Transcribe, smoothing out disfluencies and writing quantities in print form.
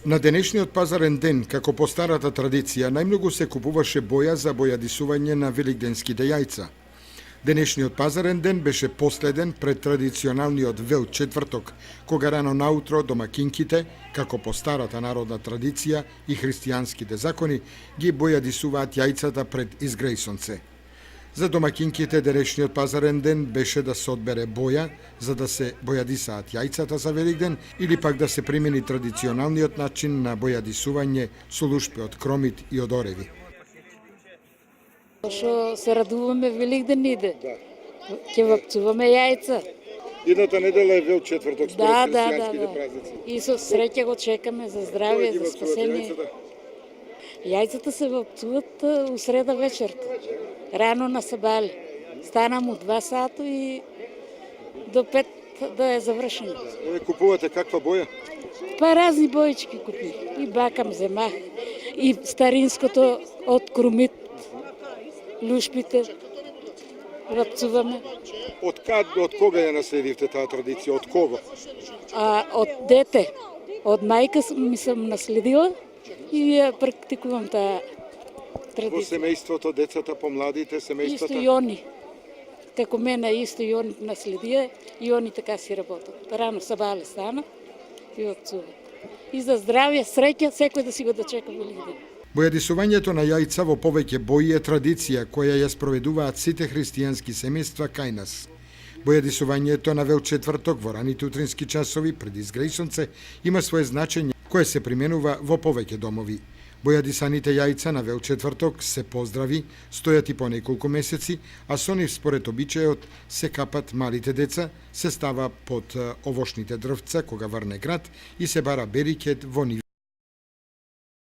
На денешниот пазарен ден, како по старата традиција, најмногу се купуваше боја за бојадисување на великденските јајца. Денешниот пазарен ден беше последен пред традиционалниот Вел четврток, кога рано наутро домакинките, како по старата народна традиција и христијанските закони, ги бојадисуваат јајцата пред изгрејсонце. За домакинките денешниот пазарен ден беше да се одбере боја, за да се бојадисаат јајцата за Великден, или пак да се примени традиционалниот начин на бојадисување со лушпи од кромит и од ореви. Што се радуваме, Великден иде. Ќе вапцуваме јајца. Идната недела е Вел четврток според христијанските празници. И со среќа го чекаме за здравје, за спасение. Јајцата се вапцуват у среда вечерта. Рано на сабали. Станам у 2 сата и до 5 да е завршено. Еве купувате каква боја? Па разни боички купи. И бакам земах, и старинското од крумит, лушпите вапцуваме. Од кога ја наследивте таа традиција? Од кого? Од дете, од мајка ми сам наследила и ја практикувам таа Во традиција. семејството, децата, помладите, Исто семејствата? и они. Како мене исто и они наследија и они така си работат. Рано сабале стана и вапцуват. И за здравје, среќа, секој да си го дочека Великден. Бојадисувањето на јајца во повеќе бои е традиција која ја спроведуваат сите христијански семејства кај нас. Бојадисувањето на Вел четврток во раните утрински часови пред изгрејсонце има свое значење кое се применува во повеќе домови. Бојадисаните јајца на Вел четврток се поздрави, стојат и по неколку месеци, а со нив според обичајот се капат малите деца, се става под овошните дрвца кога врне град и се бара берикет во нив.